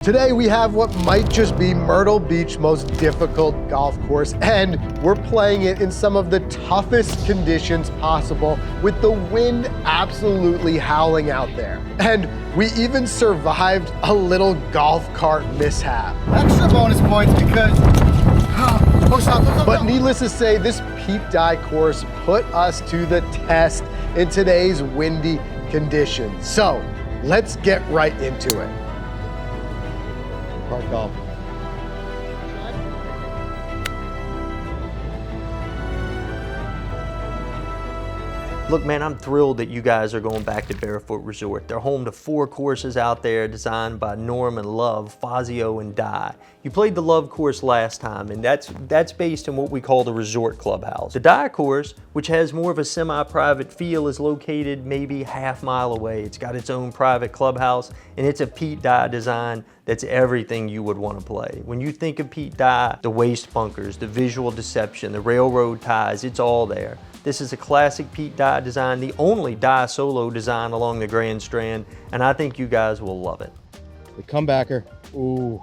Today we have what might just be Myrtle Beach's most difficult golf course, and we're playing it in some of the toughest conditions possible with the wind absolutely howling out there. And we even survived a little golf cart mishap. Extra bonus points because, But needless to say, this Pete Dye course put us to the test in today's windy conditions. So let's get right into it. Park golf. Look, man, I'm thrilled that you guys are going back to Barefoot Resort. They're home to 4 courses out there designed by Norm and Love, Fazio and Dye. You played the Love course last time, and that's based in what we call the resort clubhouse. The Dye course, which has more of a semi-private feel, is located maybe half-mile away. It's got its own private clubhouse, and it's a Pete Dye design that's everything you would want to play. When you think of Pete Dye, the waist bunkers, the visual deception, the railroad ties, it's all there. This is a classic Pete Dye design, the only Dye solo design along the Grand Strand, and I think you guys will love it. The comebacker. Ooh.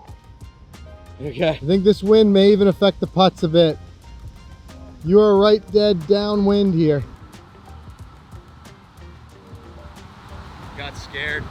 Okay. I think this wind may even affect the putts a bit. You are right dead downwind here. got scared.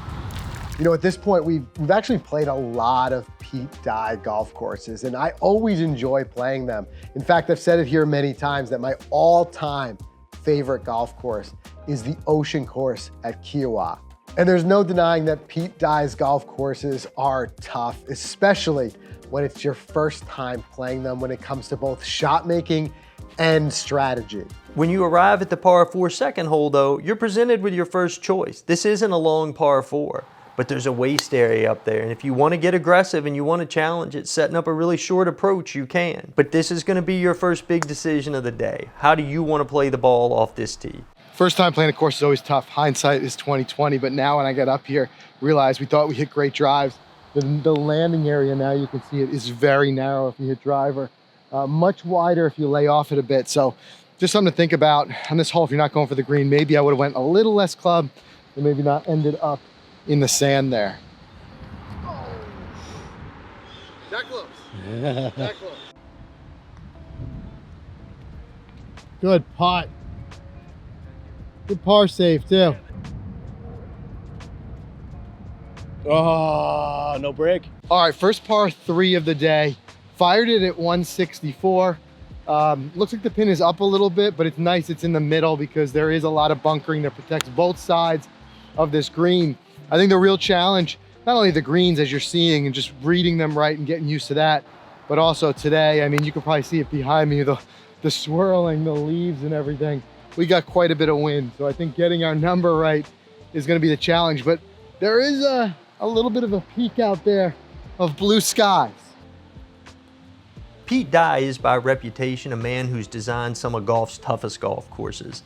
You know, at this point, we've actually played a lot of Pete Dye golf courses, and I always enjoy playing them. In fact, I've said it here many times that my all-time favorite golf course is the Ocean Course at Kiowa. And there's no denying that Pete Dye's golf courses are tough, especially when it's your first time playing them when it comes to both shot making and strategy. When you arrive at the par 4 second hole though, you're presented with your first choice. This isn't a long par 4, but there's a waste area up there. And if you want to get aggressive and you want to challenge it, setting up a really short approach, you can. But this is going to be your first big decision of the day. How do you want to play the ball off this tee? First time playing a course is always tough. Hindsight is 20/20, but now when I get up here, realize we thought we hit great drives. The landing area now, you can see it is very narrow if you hit driver, much wider if you lay off it a bit. So just something to think about on this hole. If you're not going for the green, maybe I would have went a little less club and maybe not ended up in the sand there. Oh. That close. That close. Good putt. Good par save too. Oh, no break. All right, first par 3 of the day. Fired it at 164. Looks like the pin is up a little bit, but it's nice it's in the middle because there is a lot of bunkering that protects both sides of this green. I think the real challenge, not only the greens as you're seeing and just reading them right and getting used to that, but also today, I mean, you can probably see it behind me, the swirling, the leaves and everything. We got quite a bit of wind. So I think getting our number right is gonna be the challenge, but there is a little bit of a peak out there of blue skies. Pete Dye is by reputation a man who's designed some of golf's toughest golf courses.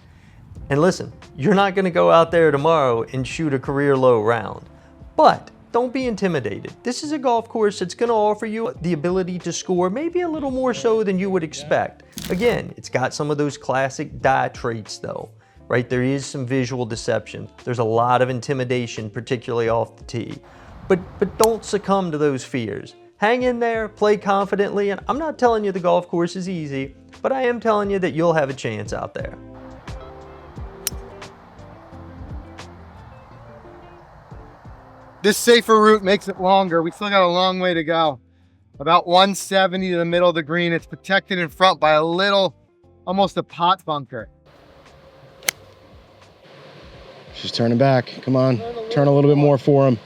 And listen, you're not gonna go out there tomorrow and shoot a career low round, but don't be intimidated. This is a golf course that's gonna offer you the ability to score maybe a little more so than you would expect. Again, it's got some of those classic Dye traits though, right? There is some visual deception. There's a lot of intimidation, particularly off the tee. But don't succumb to those fears. Hang in there, play confidently, and I'm not telling you the golf course is easy, but I am telling you that you'll have a chance out there. This safer route makes it longer. We still got a long way to go. About 170 to the middle of the green. It's protected in front by a little, almost a pot bunker. She's turning back. Come on, turn a little bit more for him.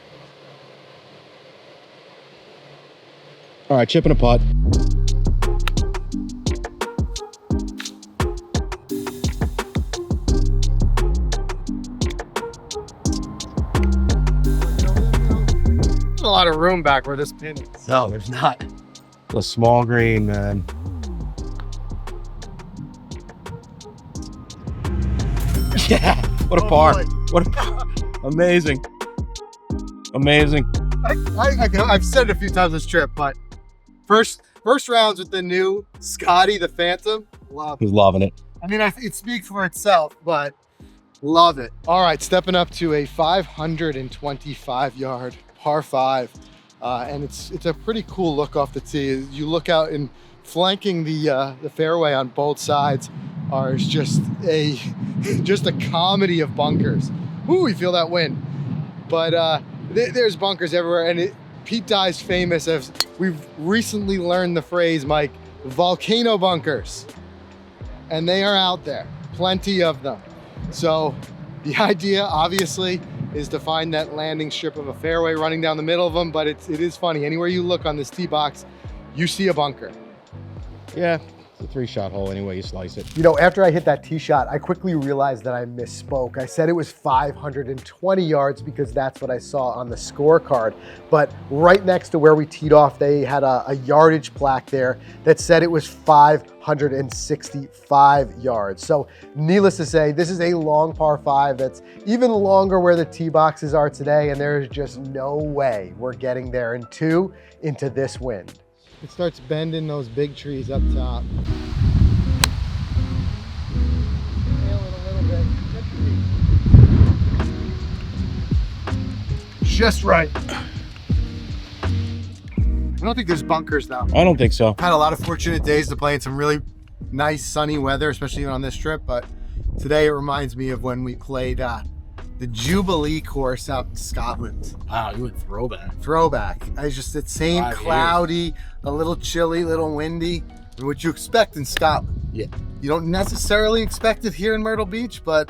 All right, chip and a putt. There's a lot of room back where this pin is. No, there's not. A small green, man. Yeah, what a par. What a par. Amazing. Amazing. I've said it a few times this trip, but first rounds with the new Scotty, the Phantom. Love it. He's loving it. I mean, it speaks for itself, but love it. All right, stepping up to a 525 yard par 5. and it's a pretty cool look off the tee. You look out and flanking the fairway on both sides are just a comedy of bunkers. Ooh, you feel that wind. But there's bunkers everywhere, and Pete Dye's famous as we've recently learned the phrase, Mike, volcano bunkers. And they are out there, plenty of them. So the idea, obviously, is to find that landing strip of a fairway running down the middle of them, but it is funny. Anywhere you look on this tee box, you see a bunker. Yeah, it's a 3-shot hole anyway you slice it. You know, after I hit that tee shot, I quickly realized that I misspoke. I said it was 520 yards because that's what I saw on the scorecard. But right next to where we teed off, they had a yardage plaque there that said it was 565 yards. So needless to say, this is a long par 5 that's even longer where the tee boxes are today, and there's just no way we're getting there in 2 into this wind. It starts bending those big trees up top. Just right. I don't think there's bunkers though. I don't think so. I've had a lot of fortunate days to play in some really nice sunny weather, especially even on this trip, but today it reminds me of when we played the Jubilee course out in Scotland. Wow, you went throwback. Throwback. It's just the same 5 cloudy, a little chilly, a little windy. What you expect in Scotland. Yeah. You don't necessarily expect it here in Myrtle Beach, but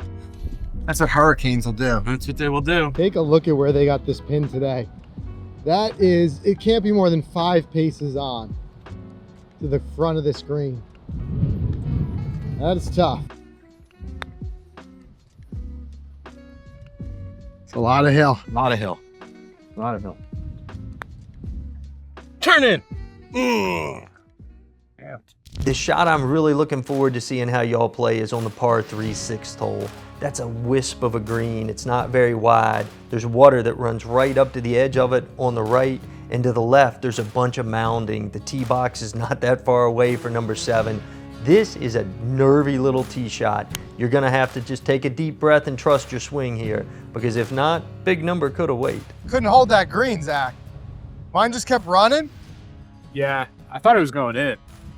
that's what hurricanes will do. That's what they will do. Take a look at where they got this pin today. That is, it can't be more than 5 paces on to the front of the screen. That is tough. It's a lot of hill. A lot of hill. A lot of hill. Turn in. Yeah. The shot I'm really looking forward to seeing how y'all play is on the par 3 6th hole. That's a wisp of a green. It's not very wide. There's water that runs right up to the edge of it on the right, and to the left there's a bunch of mounding. The tee box is not that far away for number 7. This is a nervy little tee shot. You're gonna have to just take a deep breath and trust your swing here, because if not, big number could have waited. Couldn't hold that green, Zach. Mine just kept running. Yeah, I thought it was going in.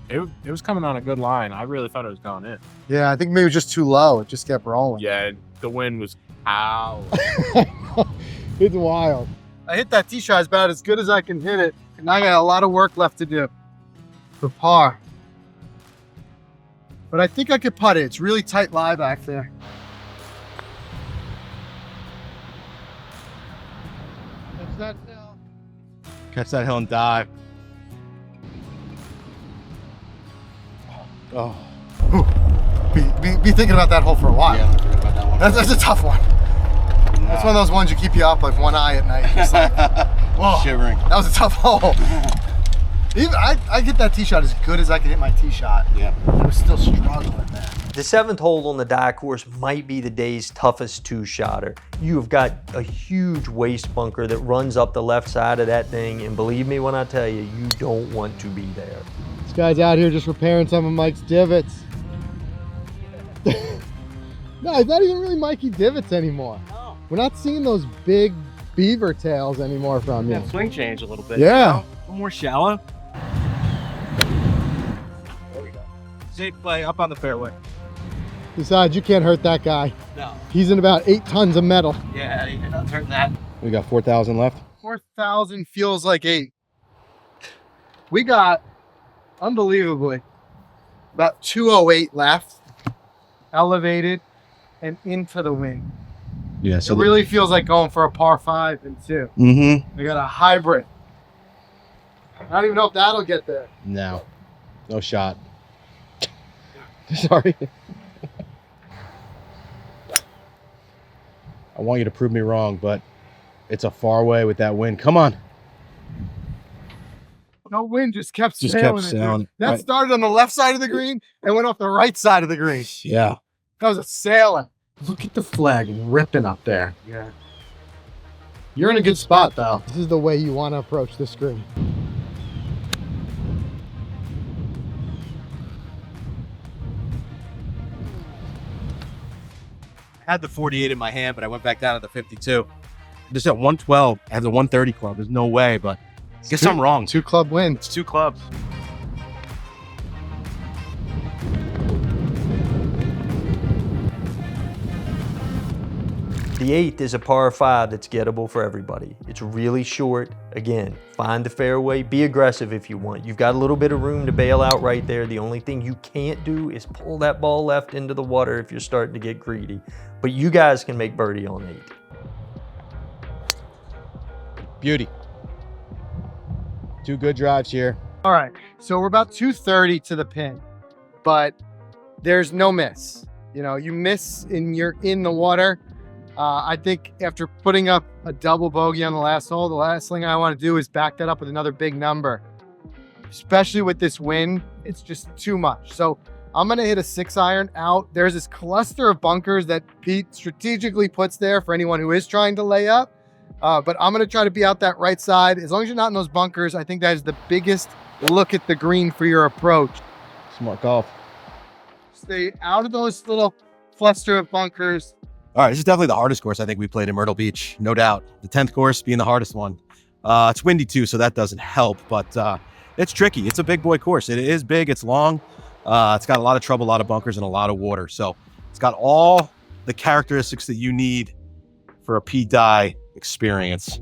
It was coming on a good line. I really thought it was going in. Yeah, I think maybe it was just too low. It just kept rolling. Yeah, the wind was out. It's wild. I hit that tee shot about as good as I can hit it, and I got a lot of work left to do for par. But I think I could putt it. It's really tight lie back there. Catch that hill. Catch that hill and dive. Oh. Be thinking about that hole for a while. Yeah, I forgot about that one. That's a tough one. That's one of those ones you keep you up like one eye at night. Just like, whoa, Shivering. that was a tough hole. Even I get that tee shot as good as I can hit my tee shot. Yeah. I was still struggling there. The 7th hole on the Dye course might be the day's toughest 2-shotter. You've got a huge waste bunker that runs up the left side of that thing, and believe me when I tell you, you don't want to be there. This guy's out here just repairing some of Mike's divots. No, it's not even really Mikey divots anymore. No. We're not seeing those big beaver tails anymore from you. Yeah, swing change a little bit. Yeah. A little more shallow. There we go. Safe play up on the fairway. Besides, you can't hurt that guy. No. He's in about 8 tons of metal. Yeah, you cannot hurt that. We got 4,000 left. 4,000 feels like 8. We got, unbelievably, about 208 left, elevated and into the wind. Yeah, It really feels like going for a par 5 and 2. Mm-hmm. We got a hybrid. I don't even know if that'll get there. No. No shot. Sorry. I want you to prove me wrong, but it's a far way with that wind. Come on. No wind, just kept Just sailing. kept sailing. That Right. started on the left side of the green and went off the right side of the green. Yeah. That was a sailing. Look at the flag ripping up there. Yeah. You're in a good spot, though. This is the way you want to approach the screen. I had the 48 in my hand, but I went back down to the 52. Just at 112, I have the 130 club. There's no way, but Guess I'm wrong. 2 club wins. It's 2 clubs. The 8th is a par 5 that's gettable for everybody. It's really short. Again, find the fairway, be aggressive if you want. You've got a little bit of room to bail out right there. The only thing you can't do is pull that ball left into the water if you're starting to get greedy. But you guys can make birdie on 8. Beauty. 2 good drives here. All right, so we're about 230 to the pin, but there's no miss. You know, you miss and you're in the water. I think after putting up a double bogey on the last hole, the last thing I want to do is back that up with another big number. Especially with this wind, it's just too much. So I'm going to hit a 6-iron out. There's this cluster of bunkers that Pete strategically puts there for anyone who is trying to lay up. But I'm going to try to be out that right side. As long as you're not in those bunkers, I think that is the biggest look at the green for your approach. Smart golf. Stay out of those little cluster of bunkers. All right, this is definitely the hardest course I think we played in Myrtle Beach, no doubt. The 10th course being the hardest one. It's windy too, so that doesn't help, but it's tricky. It's a big boy course. It is big, it's long. It's got a lot of trouble, a lot of bunkers, and a lot of water. So it's got all the characteristics that you need for a P-Dye experience.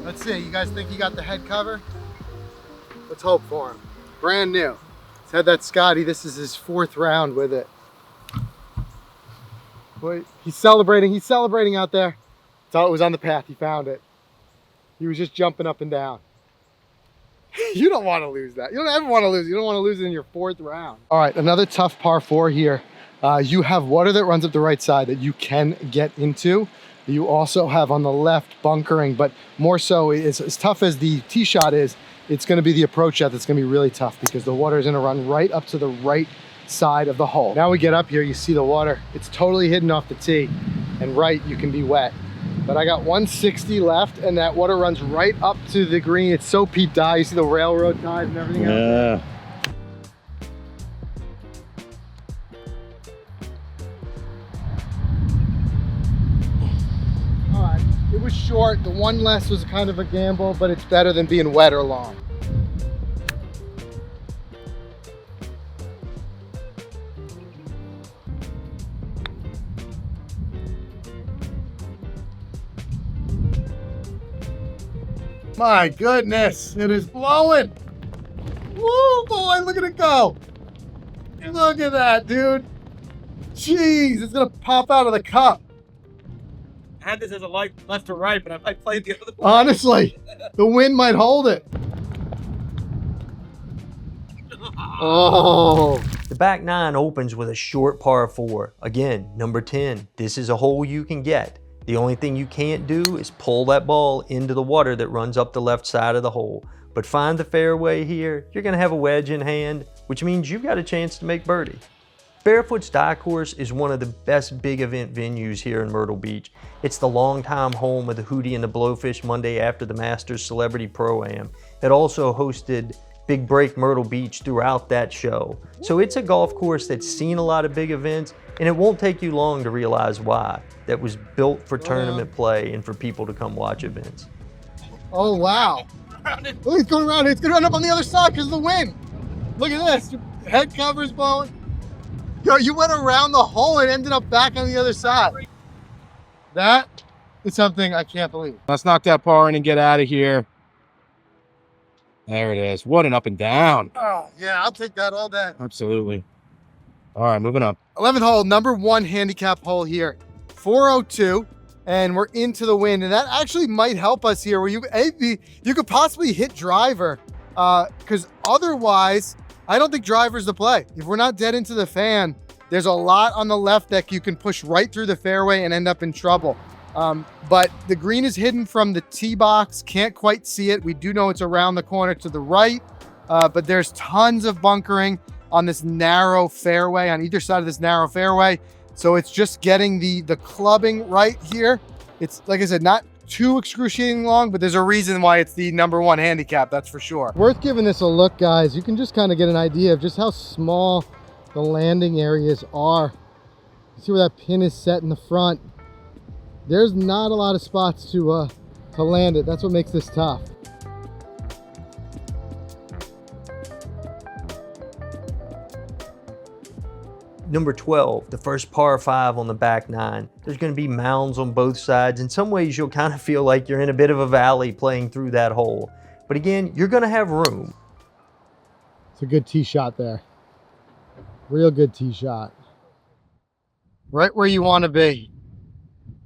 Let's see, you guys think you got the head cover? Let's hope for him. Brand new. He's had that Scotty. This is his 4th round with it. Boy, he's celebrating. He's celebrating out there. Thought it was on the path. He found it. He was just jumping up and down. You don't want to lose that. You don't ever want to lose. You don't want to lose it in your 4th round. All right, another tough par 4 here. You have water that runs up the right side that you can get into. You also have on the left bunkering, but more so, as tough as the tee shot is, it's going to be the approach shot that's going to be really tough because the water is going to run right up to the right side of the hole. Now we get up here, you see the water. It's totally hidden off the tee, and right, you can be wet. But I got 160 left, and that water runs right up to the green. It's so Pete Dye. You see the railroad ties and everything out there? It was short. The one less was kind of a gamble, but it's better than being wet or long. My goodness, it is blowing. Woo, boy, look at it go. Look at that, dude. Jeez, it's gonna pop out of the cup. I had this as a light left to right, but I played the other one. Honestly, the wind might hold it. Oh. The back 9 opens with a short par 4. Again, number 10. This is a hole you can get. The only thing you can't do is pull that ball into the water that runs up the left side of the hole. But find the fairway here, you're gonna have a wedge in hand, which means you've got a chance to make birdie. Barefoot's Dye Course is one of the best big event venues here in Myrtle Beach. It's the longtime home of the Hootie and the Blowfish Monday after the Masters Celebrity Pro-Am. It also hosted Big Break Myrtle Beach throughout that show. So it's a golf course that's seen a lot of big events, and it won't take you long to realize why. That was built for tournament play and for people to come watch events. Oh, wow. Look, it's going around. It's going to run up on the other side because of the wind. Look at this. Your head cover's blowing. Yo, you went around the hole and ended up back on the other side. That is something I can't believe. Let's knock that par in and get out of here. There it is. What an up and down. Oh, yeah, I'll take that all day. Absolutely. All right, moving up. 11th hole, number 1 handicap hole here. 402, and we're into the wind, and that actually might help us here where you could possibly hit driver, because otherwise, I don't think driver's the play. If we're not dead into the fan, there's a lot on the left that you can push right through the fairway and end up in trouble. But the green is hidden from the tee box. Can't quite see it. We do know it's around the corner to the right, but there's tons of bunkering on this narrow fairway, on either side of this narrow fairway. So it's just getting the clubbing right here. It's, like I said, not too excruciating long, but there's a reason why it's the number 1 handicap, that's for sure. Worth giving this a look, guys. You can just kind of get an idea of just how small the landing areas are. See where that pin is set in the front. There's not a lot of spots to land it. That's what makes this tough. Number 12, the first par 5 on the back 9. There's going to be mounds on both sides. In some ways, you'll kind of feel like you're in a bit of a valley playing through that hole. But again, you're going to have room. It's a good tee shot there. Real good tee shot. Right where you want to be.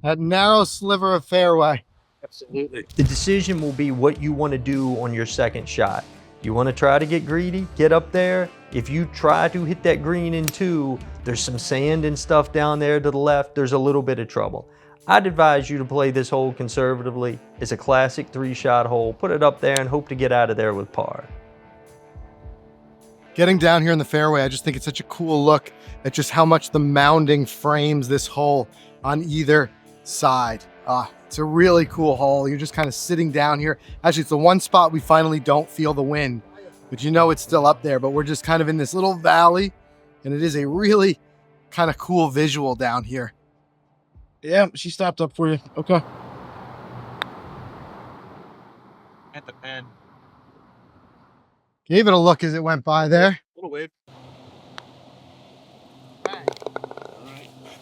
That narrow sliver of fairway. Absolutely. The decision will be what you want to do on your second shot. You want to try to get greedy, get up there. If you try to hit that green in 2, there's some sand and stuff down there to the left. There's a little bit of trouble. I'd advise you to play this hole conservatively. It's a classic 3-shot hole. Put it up there and hope to get out of there with par. Getting down here in the fairway, I just think it's such a cool look at just how much the mounding frames this hole on either side. It's a really cool hole. You're just kind of sitting down here. Actually, it's the one spot we finally don't feel the wind, but you know it's still up there, but we're just kind of in this little valley, and it is a really kind of cool visual down here. Yeah, she stopped up for you. Okay. At the pen. Gave it a look as it went by there. Little wave.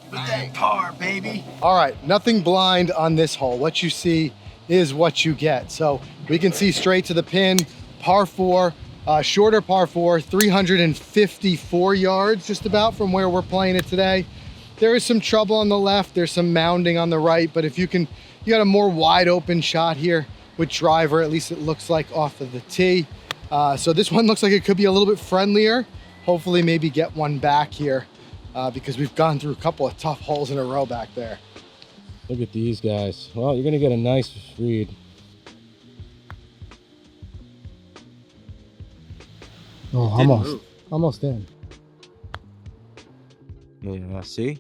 Bang, par, baby. All right, nothing blind on this hole. What you see is what you get. So we can see straight to the pin, par 4, shorter par 4, 354 yards just about from where we're playing it today. There is some trouble on the left, there's some mounding on the right, but if you got a more wide open shot here with driver, at least it looks like off of the tee. So this one looks like it could be a little bit friendlier. Hopefully maybe get one back here. Because we've gone through a couple of tough holes in a row back there. Look at these guys. Well, you're gonna get a nice read. Oh, almost in. Yeah, see?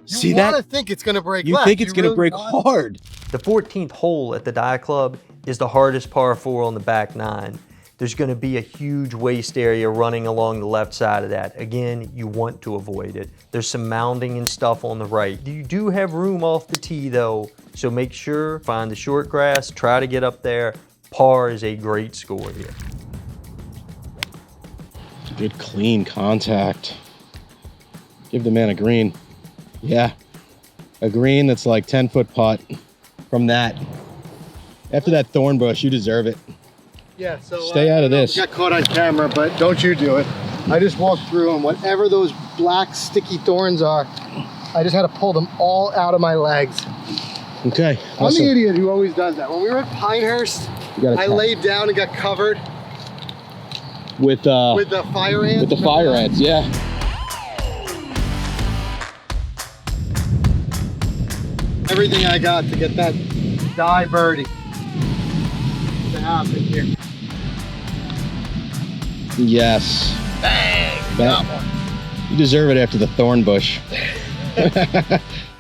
You want to think it's gonna break You left. think it's gonna really break want- hard. The 14th hole at the Die Club is the hardest par 4 on the back 9. There's going to be a huge waste area running along the left side of that. Again, you want to avoid it. There's some mounding and stuff on the right. You do have room off the tee though, so make sure, find the short grass, try to get up there. Par is a great score here. Good clean contact. Give the man a green. Yeah, a green that's like 10-foot putt from that. After that thorn bush, you deserve it. Yeah, so Stay out of this. Got caught on camera, but don't you do it. I just walked through and whatever those black sticky thorns are, I just had to pull them all out of my legs. Okay. I'm awesome. the idiot who always does that. When we were at Pinehurst, You got a I tap. laid down and got covered with the fire ants. with the fire ants, yeah. Everything I got to get that die birdie to happen here. Yes. Bang! Got one. You deserve it after the thorn bush.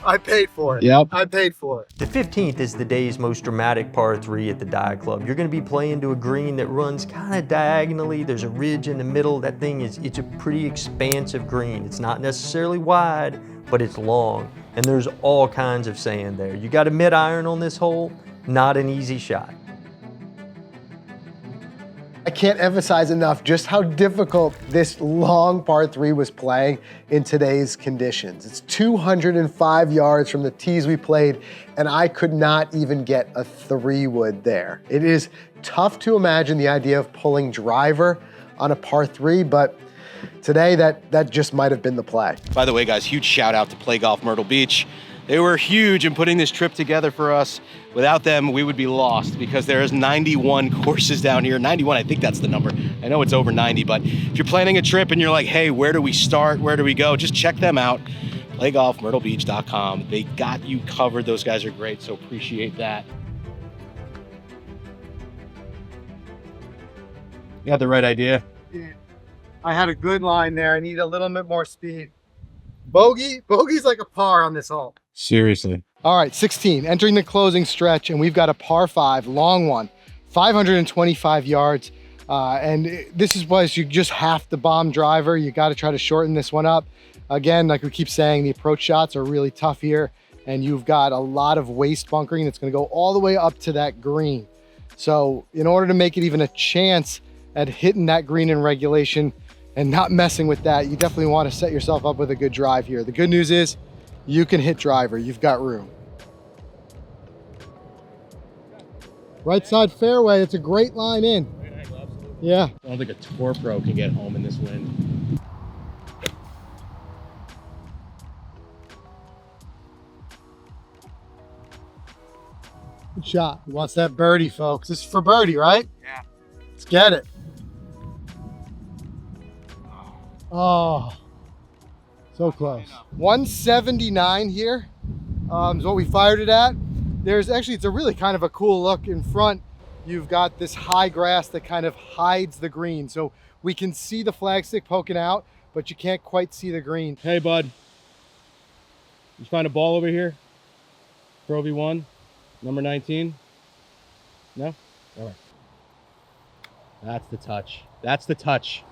I paid for it. Yep. I paid for it. The 15th is the day's most dramatic par 3 at the Die Club. You're going to be playing to a green that runs kind of diagonally. There's a ridge in the middle. That thing it's a pretty expansive green. It's not necessarily wide, but it's long. And there's all kinds of sand there. You got a mid-iron on this hole, not an easy shot. I can't emphasize enough just how difficult this long par 3 was playing in today's conditions. It's 205 yards from the tees we played, and I could not even get a 3-wood there. It is tough to imagine the idea of pulling driver on a par 3, but today that just might have been the play. By the way, guys, huge shout out to Play Golf Myrtle Beach. They were huge in putting this trip together for us. Without them, we would be lost because there's 91 courses down here. 91, I think that's the number. I know it's over 90, but if you're planning a trip and you're like, hey, where do we start? Where do we go? Just check them out. PlayGolfMyrtleBeach.com. They got you covered. Those guys are great, so appreciate that. You had the right idea. I had a good line there. I need a little bit more speed. Bogey's like a par on this hole. Seriously. All right, 16, entering the closing stretch, and we've got a par 5, long one, 525 yards. And this is what you just have to bomb driver. You got to try to shorten this one up. Again, like we keep saying, the approach shots are really tough here, and you've got a lot of waste bunkering that's going to go all the way up to that green. So in order to make it even a chance at hitting that green in regulation and not messing with that, you definitely want to set yourself up with a good drive here. The good news is you can hit driver. You've got room. Right side fairway. It's a great line in. Yeah. I don't think a tour pro can get home in this wind. Good shot. He wants that birdie, folks. This is for birdie, right? Yeah. Let's get it. Oh, so close. 179 here is what we fired it at. It's a really kind of a cool look in front. You've got this high grass that kind of hides the green. So we can see the flagstick poking out, but you can't quite see the green. Hey, bud. You find a ball over here? Pro V1, number 19? No? All right. That's the touch. That's the touch.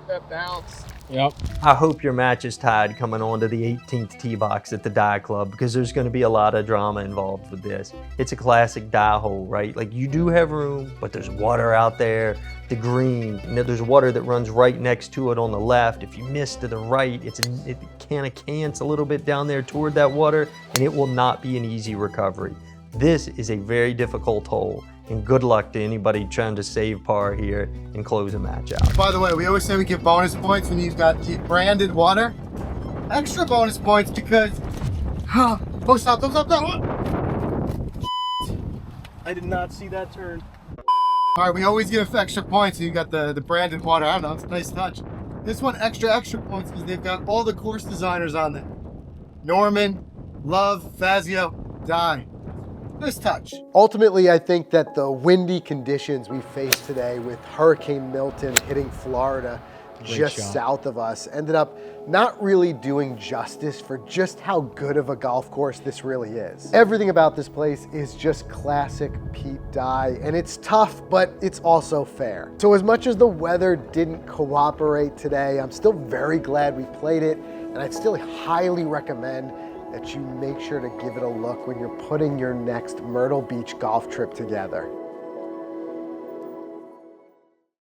That bounce. Yep. I hope your match is tied coming on to the 18th tee box at the Die Club, because there's going to be a lot of drama involved with this. It's a classic die hole, right? Like, you do have room, but there's water out there. The green, there's water that runs right next to it on the left. If you miss to the right, it kind of cants a little bit down there toward that water, and it will not be an easy recovery. This is a very difficult hole, and good luck to anybody trying to save par here and close a match out. By the way, we always say we give bonus points when you've got branded water. Extra bonus points because, oh, stop, don't stop, stop. I did not see that turn. All right, we always give extra points when you got the branded water. I don't know, it's a nice touch. This one extra points because they've got all the course designers on there. Norman, Love, Fazio, Dye. Nice touch. Ultimately, I think that the windy conditions we faced today with Hurricane Milton hitting Florida just south of us ended up not really doing justice for just how good of a golf course this really is. Everything about this place is just classic Pete Dye, and it's tough, but it's also fair. So as much as the weather didn't cooperate today, I'm still very glad we played it, and I'd still highly recommend that you make sure to give it a look when you're putting your next Myrtle Beach golf trip together.